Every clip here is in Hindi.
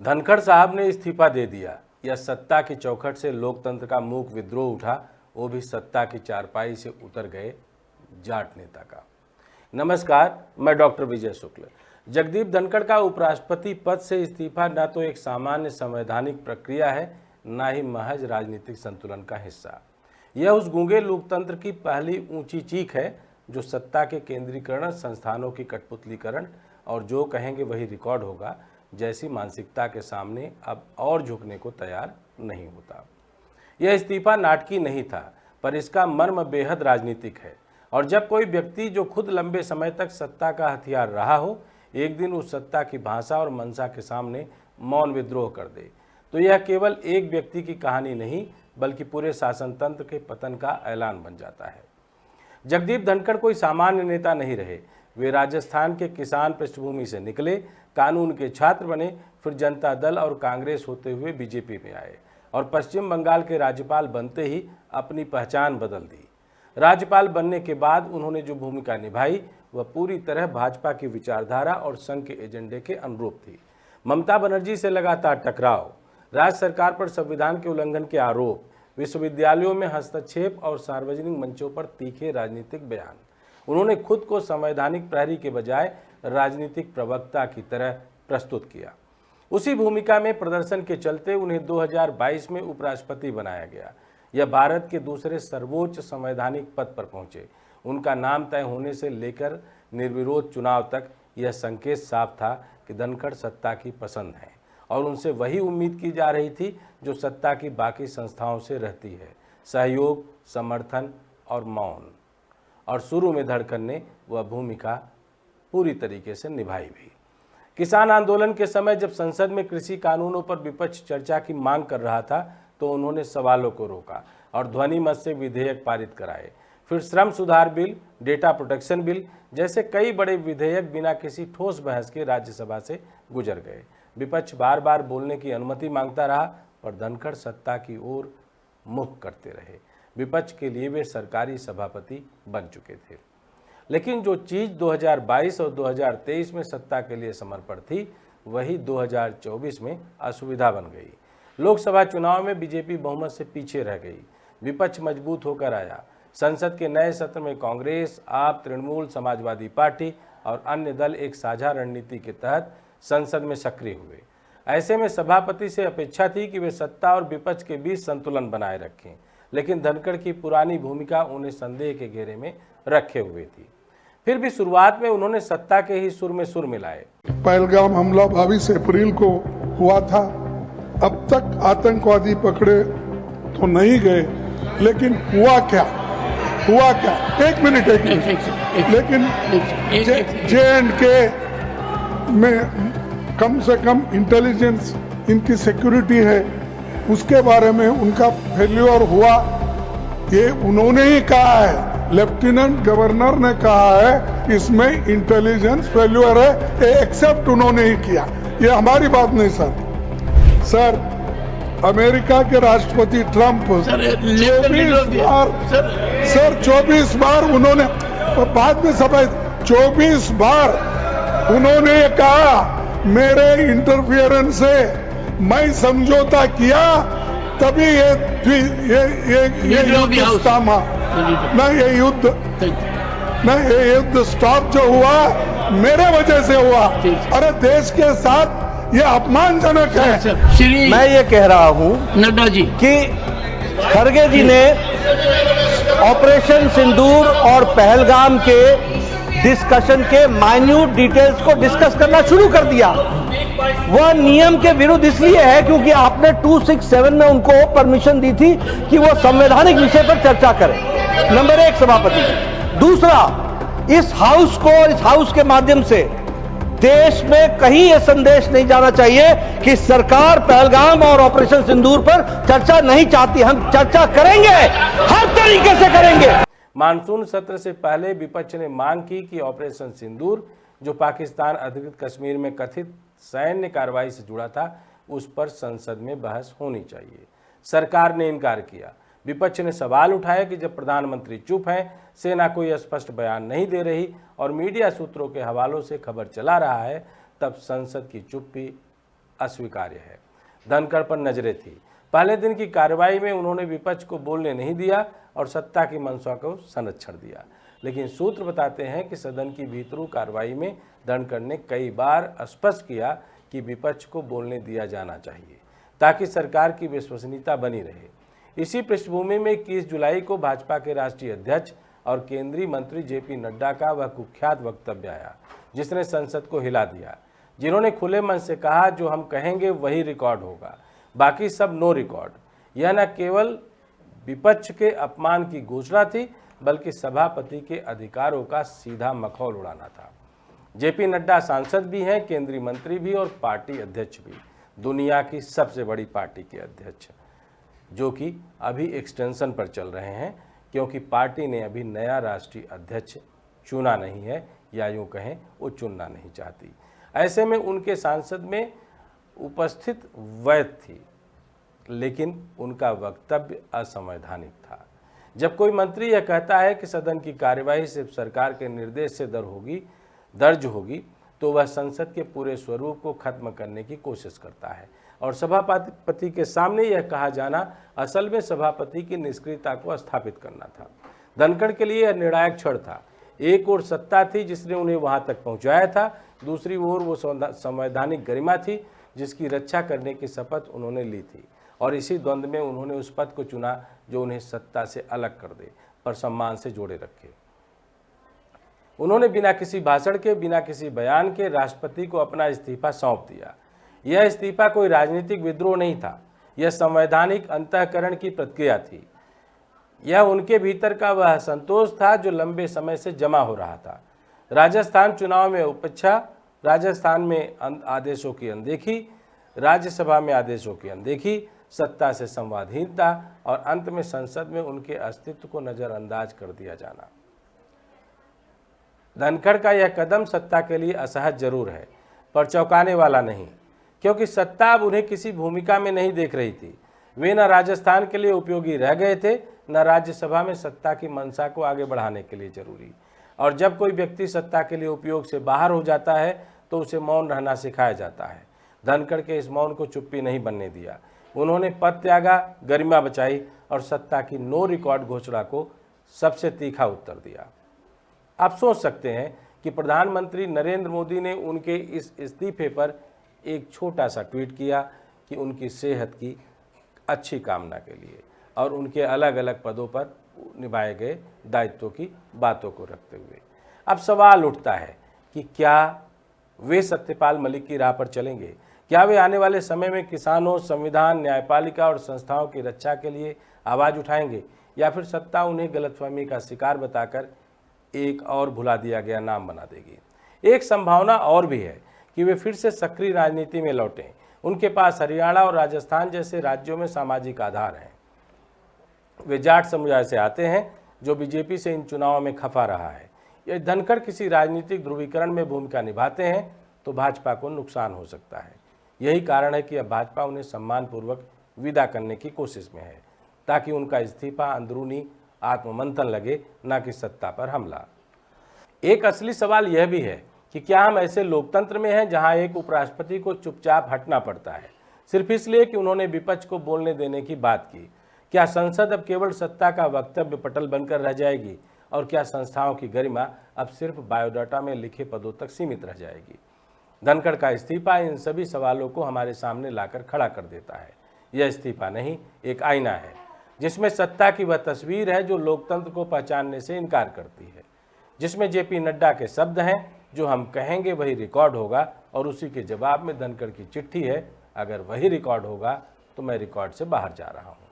धनखड़ साहब ने इस्तीफा दे दिया या सत्ता की चौखट से लोकतंत्र का मूक विद्रोह उठा, वो भी सत्ता की चारपाई से उतर गए जाट नेता का। नमस्कार, मैं डॉक्टर विजय शुक्ल। जगदीप धनखड़ का उपराष्ट्रपति पद से इस्तीफा न तो एक सामान्य संवैधानिक प्रक्रिया है, न ही महज राजनीतिक संतुलन का हिस्सा। यह उस गूंगे लोकतंत्र की पहली ऊंची चीख है जो सत्ता के केंद्रीकरण, संस्थानों की कठपुतलीकरण और जो कहेंगे वही रिकॉर्ड होगा जैसी मानसिकता के सामने अब और झुकने को तैयार नहीं होता। यह इस्तीफा नाटकीय नहीं था, पर इसका मर्म बेहद राजनीतिक है। और जब कोई व्यक्ति जो खुद लंबे समय तक सत्ता का हथियार रहा हो, एक दिन उस सत्ता की भाषा और मंशा के सामने मौन विद्रोह कर दे, तो यह केवल एक व्यक्ति की कहानी नहीं बल्कि पूरे शासन तंत्र के पतन का ऐलान बन जाता है। जगदीप धनखड़ कोई सामान्य नेता नहीं रहे। वे राजस्थान के किसान पृष्ठभूमि से निकले, कानून के छात्र बने, फिर जनता दल और कांग्रेस होते हुए बीजेपी में आए और पश्चिम बंगाल के राज्यपाल बनते ही अपनी पहचान बदल दी। राज्यपाल बनने के बाद उन्होंने जो भूमिका निभाई वह पूरी तरह भाजपा की विचारधारा और संघ के एजेंडे के अनुरूप थी। ममता बनर्जी से लगातार टकराव, राज्य सरकार पर संविधान के उल्लंघन के आरोप, विश्वविद्यालयों में हस्तक्षेप और सार्वजनिक मंचों पर तीखे राजनीतिक बयान। उन्होंने खुद को संवैधानिक प्रहरी के बजाय राजनीतिक प्रवक्ता की तरह प्रस्तुत किया। उसी भूमिका में प्रदर्शन के चलते उन्हें 2022 में उपराष्ट्रपति बनाया गया। यह भारत के दूसरे सर्वोच्च संवैधानिक पद पर पहुंचे। उनका नाम तय होने से लेकर निर्विरोध चुनाव तक यह संकेत साफ था कि धनखड़ सत्ता की पसंद है और उनसे वही उम्मीद की जा रही थी जो सत्ता की बाकी संस्थाओं से रहती है, सहयोग, समर्थन और मौन। और शुरू में धनखड़ ने वह भूमिका पूरी तरीके से निभाई भी। किसान आंदोलन के समय जब संसद में कृषि कानूनों पर विपक्ष चर्चा की मांग कर रहा था तो उन्होंने सवालों को रोका और ध्वनि मत से विधेयक पारित कराए। फिर श्रम सुधार बिल, डेटा प्रोटेक्शन बिल जैसे कई बड़े विधेयक बिना किसी ठोस बहस के राज्यसभा से गुजर गए। विपक्ष बार बार बोलने की अनुमति मांगता रहा, पर धनखड़ सत्ता की ओर मुख करते रहे। विपक्ष के लिए वे सरकारी सभापति बन चुके थे। लेकिन जो चीज़ 2022 और 2023 में सत्ता के लिए समर्पण थी, वही 2024 में असुविधा बन गई। लोकसभा चुनाव में बीजेपी बहुमत से पीछे रह गई। विपक्ष मजबूत होकर आया। संसद के नए सत्र में कांग्रेस, आप, तृणमूल, समाजवादी पार्टी और अन्य दल एक साझा रणनीति के तहत संसद में सक्रिय हुए। ऐसे में सभापति से अपेक्षा थी कि वे सत्ता और विपक्ष के बीच संतुलन बनाए रखें, लेकिन धनखड़ की पुरानी भूमिका उन्हें संदेह के घेरे में रखे हुए थी। फिर भी शुरुआत में उन्होंने सत्ता के ही सुर में सुर मिलाए। पहलगाम हमला 22 अप्रैल को हुआ था। अब तक आतंकवादी पकड़े तो नहीं गए, लेकिन हुआ क्या? एक मिनट। लेकिन J&K में कम से कम इंटेलिजेंस, इनकी सिक्योरिटी है, उसके बारे में उनका फेल्योर हुआ, ये उन्होंने ही कहा है। लेफ्टिनेंट गवर्नर ने कहा है इसमें इंटेलिजेंस फेल्योर है, ये एक्सेप्ट उन्होंने ही किया। ये हमारी बात नहीं सर। अमेरिका के राष्ट्रपति ट्रंप 24 बार उन्होंने, बाद में सफाई, 24 बार उन्होंने ये कहा मेरे इंटरफियरेंस से मैं समझौता किया, तभी ये युद्ध थामा। ये युद्ध स्टॉप जो हुआ मेरे वजह से हुआ। अरे देश के साथ ये अपमानजनक है। मैं ये कह रहा हूं नड्डा जी कि खड़गे जी ने ऑपरेशन सिंदूर और पहलगाम के डिस्कशन के माइन्यूट डिटेल्स को डिस्कस करना शुरू कर दिया। वह नियम के विरुद्ध इसलिए है क्योंकि आपने 267 में उनको परमिशन दी थी कि वो संवैधानिक विषय पर चर्चा करें। नंबर 1 सभापति। दूसरा, इस हाउस को और इस हाउस के माध्यम से देश में कहीं यह संदेश नहीं जाना चाहिए कि सरकार पहलगाम और ऑपरेशन सिंदूर पर चर्चा नहीं चाहती। हम चर्चा करेंगे, हर तरीके से करेंगे। मानसून सत्र से पहले विपक्ष ने मांग की कि ऑपरेशन सिंदूर, जो पाकिस्तान अधिकृत कश्मीर में कथित सैन्य कार्रवाई से जुड़ा था, उस पर संसद में बहस होनी चाहिए। सरकार ने इनकार किया। विपक्ष ने सवाल उठाया कि जब प्रधानमंत्री चुप हैं, सेना कोई स्पष्ट बयान नहीं दे रही और मीडिया सूत्रों के हवालों से खबर चला रहा है, तब संसद की चुप्पी अस्वीकार्य है। धनखड़ पर नजरें थी। पहले दिन की कार्रवाई में उन्होंने विपक्ष को बोलने नहीं दिया और सत्ता की मंशा को संरक्षण दिया। लेकिन सूत्र बताते हैं कि सदन की भीतरू कार्रवाई में धनखड़ ने कई बार स्पष्ट किया कि विपक्ष को बोलने दिया जाना चाहिए ताकि सरकार की विश्वसनीयता बनी रहे। इसी पृष्ठभूमि में 21 जुलाई को भाजपा के राष्ट्रीय अध्यक्ष और केंद्रीय मंत्री जेपी नड्डा का वह कुख्यात वक्तव्य आया जिसने संसद को हिला दिया, जिन्होंने खुले मन से कहा जो हम कहेंगे वही रिकॉर्ड होगा, बाकी सब नो रिकॉर्ड। यह न केवल विपक्ष के अपमान की घोषणा थी बल्कि सभापति के अधिकारों का सीधा मखौल उड़ाना था। जेपी नड्डा सांसद भी हैं, केंद्रीय मंत्री भी और पार्टी अध्यक्ष भी, दुनिया की सबसे बड़ी पार्टी के अध्यक्ष, जो कि अभी एक्सटेंशन पर चल रहे हैं क्योंकि पार्टी ने अभी नया राष्ट्रीय अध्यक्ष चुना नहीं है, या यूँ कहें वो चुनना नहीं चाहती। ऐसे में उनके सांसद में उपस्थित वैध थी, लेकिन उनका वक्तव्य असंवैधानिक था। जब कोई मंत्री यह कहता है कि सदन की कार्यवाही सिर्फ सरकार के निर्देश से दर्ज होगी तो वह संसद के पूरे स्वरूप को खत्म करने की कोशिश करता है और सभापति के सामने यह कहा जाना असल में सभापति की निष्क्रियता को स्थापित करना था। धनखड़ के लिए यह निर्णायक क्षण था। एक ओर सत्ता थी जिसने उन्हें वहां तक पहुंचाया था, दूसरी ओर वो संवैधानिक गरिमा थी जिसकी रक्षा करने की शपथ उन्होंने ली थी और इसी द्वंद्व में उन्होंने उस पद को चुना जो उन्हें सत्ता से अलग कर दे पर सम्मान से जोड़े रखे। उन्होंने बिना किसी भाषण के, बिना किसी बयान के राष्ट्रपति को अपना इस्तीफा सौंप दिया। यह इस्तीफा कोई राजनीतिक विद्रोह नहीं था, यह संवैधानिक अंतःकरण की प्रतिक्रिया थी। यह उनके भीतर का वह संतोष था जो लंबे समय से जमा हो रहा था। राजस्थान चुनाव में उपेक्षा, राजस्थान में आदेशों की अनदेखी, राज्यसभा में आदेशों की अनदेखी, सत्ता से संवादहीनता और अंत में संसद में उनके अस्तित्व को नजरअंदाज कर दिया जाना। धनखड़ का यह कदम सत्ता के लिए असहज जरूर है पर चौंकाने वाला नहीं, क्योंकि सत्ता अब उन्हें किसी भूमिका में नहीं देख रही थी। वे न राजस्थान के लिए उपयोगी रह गए थे, न राज्यसभा में सत्ता की मंशा को आगे बढ़ाने के लिए जरूरी। और जब कोई व्यक्ति सत्ता के लिए उपयोग से बाहर हो जाता है तो उसे मौन रहना सिखाया जाता है। धनखड़ के इस मौन को चुप्पी नहीं बनने दिया। उन्होंने पद त्यागा, गरिमा बचाई और सत्ता की नो रिकॉर्ड घोषणा को सबसे तीखा उत्तर दिया। आप सोच सकते हैं कि प्रधानमंत्री नरेंद्र मोदी ने उनके इस इस्तीफे पर एक छोटा सा ट्वीट किया कि उनकी सेहत की अच्छी कामना के लिए और उनके अलग अलग पदों पर निभाए गए दायित्वों की बातों को रखते हुए। अब सवाल उठता है कि क्या वे सत्यपाल मलिक की राह पर चलेंगे? क्या वे आने वाले समय में किसानों, संविधान, न्यायपालिका और संस्थाओं की रक्षा के लिए आवाज़ उठाएंगे, या फिर सत्ता उन्हें गलतफहमी का शिकार बताकर एक और भुला दिया गया नाम बना देगी? एक संभावना और भी है कि वे फिर से सक्रिय राजनीति में लौटें। उनके पास हरियाणा और राजस्थान जैसे राज्यों में सामाजिक आधार हैं। वे जाट समुदाय से आते हैं जो बीजेपी से इन चुनावों में खफा रहा है। यदि धनखड़ किसी राजनीतिक ध्रुवीकरण में भूमिका निभाते हैं तो भाजपा को नुकसान हो सकता है। यही कारण है कि अब भाजपा उन्हें सम्मानपूर्वक विदा करने की कोशिश में है ताकि उनका इस्तीफा अंदरूनी आत्ममंथन लगे, न कि सत्ता पर हमला। एक असली सवाल यह भी है कि क्या हम ऐसे लोकतंत्र में हैं जहां एक उपराष्ट्रपति को चुपचाप हटना पड़ता है सिर्फ इसलिए कि उन्होंने विपक्ष को बोलने देने की बात की? क्या संसद अब केवल सत्ता का वक्तव्य पटल बनकर रह जाएगी और क्या संस्थाओं की गरिमा अब सिर्फ बायोडाटा में लिखे पदों तक सीमित रह जाएगी? धनखड़ का इस्तीफा इन सभी सवालों को हमारे सामने लाकर खड़ा कर देता है। यह इस्तीफा नहीं, एक आईना है जिसमें सत्ता की वह तस्वीर है जो लोकतंत्र को पहचानने से इनकार करती है, जिसमें जेपी नड्डा के शब्द हैं जो हम कहेंगे वही रिकॉर्ड होगा, और उसी के जवाब में धनखड़ की चिट्ठी है, अगर वही रिकॉर्ड होगा तो मैं रिकॉर्ड से बाहर जा रहा हूं।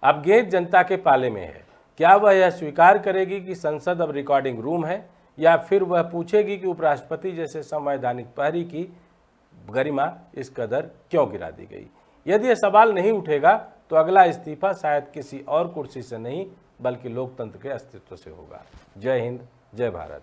अब गेंद जनता के पाले में है। क्या वह यह स्वीकार करेगी कि संसद अब रिकॉर्डिंग रूम है, या फिर वह पूछेगी कि उपराष्ट्रपति जैसे संवैधानिक प्रहरी की गरिमा इस कदर क्यों गिरा दी गई? यदि यह सवाल नहीं उठेगा तो अगला इस्तीफा शायद किसी और कुर्सी से नहीं बल्कि लोकतंत्र के अस्तित्व से होगा। जय हिंद, जय भारत।